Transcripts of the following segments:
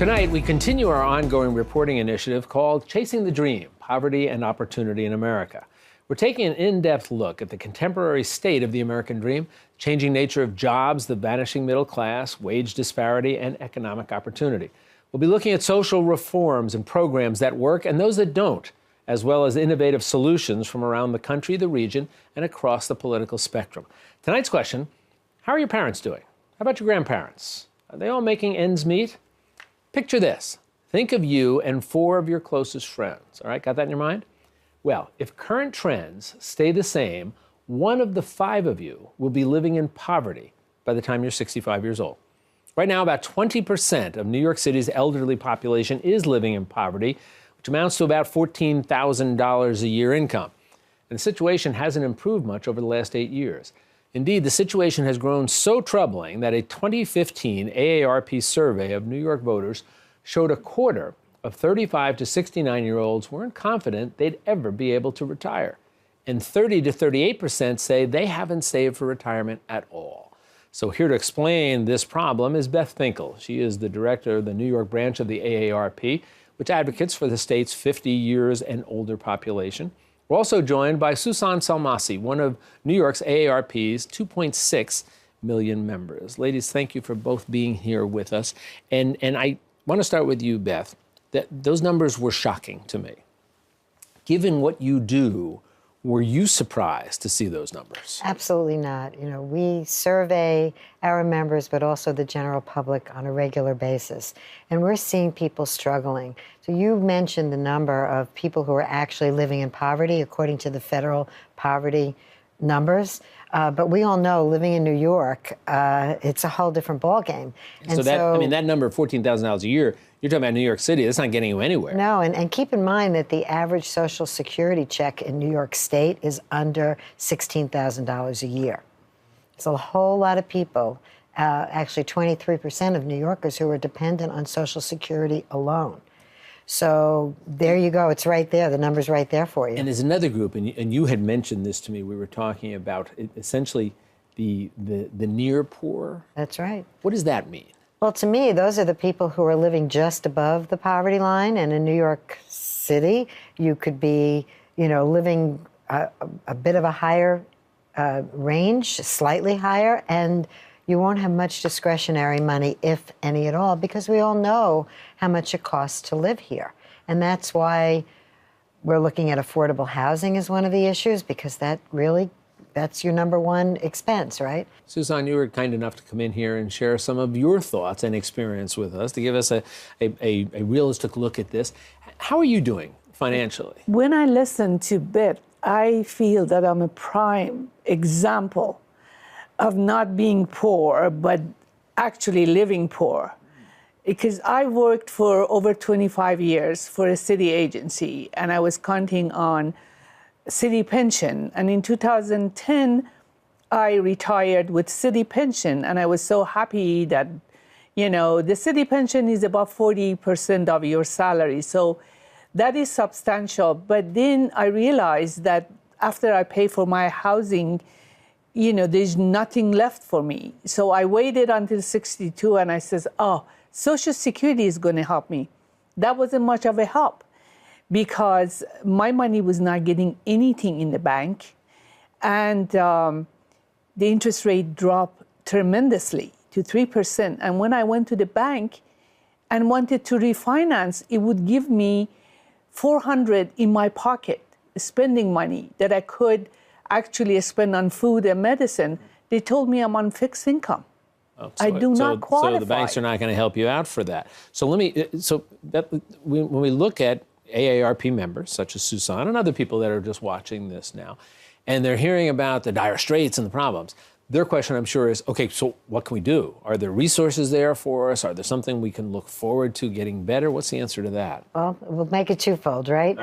Tonight, we continue our ongoing reporting initiative called Chasing the Dream, Poverty and Opportunity in America. We're taking an in-depth look at the contemporary state of the American dream, changing nature of jobs, the vanishing middle class, wage disparity, and economic opportunity. We'll be looking at social reforms and programs that work and those that don't, as well as innovative solutions from around the country, the region, and across the political spectrum. Tonight's question, how are your parents doing? How about your grandparents? Are they all making ends meet? Picture this. Think of you and 4 of your closest friends. All right, got that in your mind? Well, if current trends stay the same, 1 of the 5 of you will be living in poverty by the time you're 65 years old. Right now, about 20% of New York City's elderly population is living in poverty, which amounts to about $14,000 a year income. And the situation hasn't improved much over the last 8 years. Indeed, the situation has grown so troubling that a 2015 AARP survey of New York voters showed a quarter of 35 to 69-year-olds weren't confident they'd ever be able to retire. And 30 to 38% say they haven't saved for retirement at all. So here to explain this problem is Beth Finkel. She is the director of the New York branch of the AARP, which advocates for the state's 50 years and older population. We're also joined by Susan Salmassi, one of New York's AARP's 2.6 million members. Ladies, thank you for both being here with us. And I want to start with you, Beth. Those numbers were shocking to me. Given what you do, were you surprised to see those numbers? Absolutely not. You know, we survey our members, but also the general public on a regular basis. And we're seeing people struggling. So you mentioned the number of people who are actually living in poverty, according to the federal poverty numbers. But we all know living in New York, it's a whole different ballgame. And so, I mean, that number of $14,000 a year, you're talking about New York City, that's not getting you anywhere. No, and keep in mind that the average Social Security check in New York State is under $16,000 a year. It's a whole lot of people, actually 23% of New Yorkers who are dependent on Social Security alone. So there you go. It's right there. The number's right there for you. And there's another group, and you had mentioned this to me. We were talking about essentially the near poor. That's right. What does that mean? Well, to me, those are the people who are living just above the poverty line. And in New York City, you could be, you know, living a bit of a higher range, slightly higher, and you won't have much discretionary money, if any at all, because we all know how much it costs to live here. And that's why we're looking at affordable housing as one of the issues, because that's your number one expense, right? Susan, you were kind enough to come in here and share some of your thoughts and experience with us to give us a realistic look at this. How are you doing financially? When I listen to Beth, I feel that I'm a prime example of not being poor, but actually living poor. Because I worked for over 25 years for a city agency, and I was counting on city pension. And in 2010, I retired with city pension, and I was so happy that, you know, the city pension is about 40% of your salary. So that is substantial. But then I realized that after I pay for my housing, you know, there's nothing left for me. So I waited until 62 and I says, oh, Social Security is going to help me. That wasn't much of a help because my money was not getting anything in the bank. And the interest rate dropped tremendously to 3%. And when I went to the bank and wanted to refinance, it would give me $400 in my pocket, spending money that I could actually spend on food and medicine. They told me I'm on fixed income. Oh, I do not qualify. So the banks are not going to help you out for that. So when we look at AARP members such as Susan and other people that are just watching this now, and they're hearing about the dire straits and the problems, their question, I'm sure, is, okay, so what can we do? Are there resources there for us? Are there something we can look forward to getting better? What's the answer to that? Well, we'll make it twofold, right?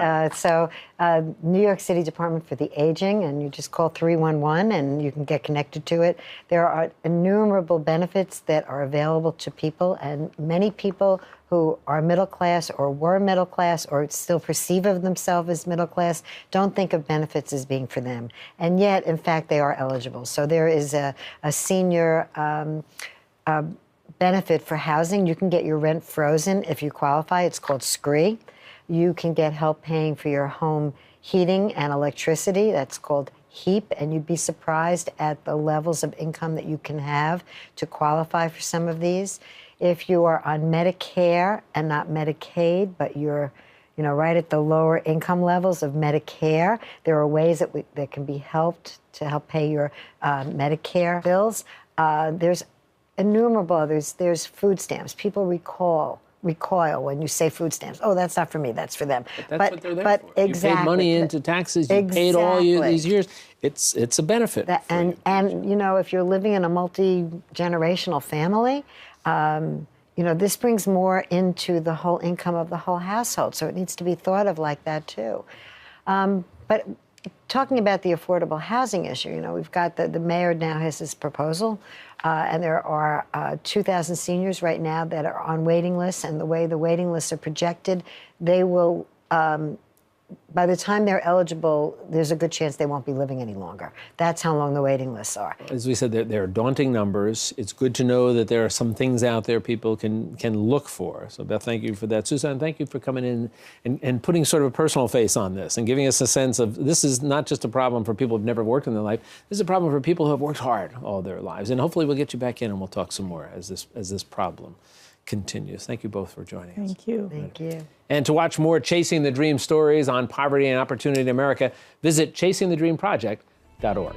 New York City Department for the Aging, and you just call 311 and you can get connected to it. There are innumerable benefits that are available to people, and many people who are middle class or were middle class or still perceive of themselves as middle class don't think of benefits as being for them. And yet, in fact, they are eligible. So there is a senior benefit for housing. You can get your rent frozen if you qualify. It's called SCREE. You can get help paying for your home heating and electricity. That's called HEAP, and you'd be surprised at the levels of income that you can have to qualify for some of these. If you are on Medicare and not Medicaid, but you're right at the lower income levels of Medicare, there are ways that can be helped to help pay your Medicare bills. There's innumerable others. There's food stamps. People recoil when you say food stamps. Oh, that's not for me, that's for them. But that's what they're there for. Exactly. You paid money into taxes, you paid all these years. It's a benefit. And if you're living in a multi-generational family, this brings more into the whole income of the whole household. So it needs to be thought of like that too. But talking about the affordable housing issue, we've got the mayor now has this proposal, and there are 2,000 seniors right now that are on waiting lists, and the way the waiting lists are projected, they will, by the time they're eligible, there's a good chance they won't be living any longer. That's how long the waiting lists are. As we said, there are daunting numbers. It's good to know that there are some things out there people can look for. So, Beth, thank you for that. Suzanne, thank you for coming in and putting sort of a personal face on this and giving us a sense of this is not just a problem for people who've never worked in their life. This is a problem for people who have worked hard all their lives. And hopefully we'll get you back in and we'll talk some more as this problem continues. Thank you both for joining us. Thank you. Thank you. And to watch more Chasing the Dream stories on poverty and opportunity in America, visit chasingthedreamproject.org.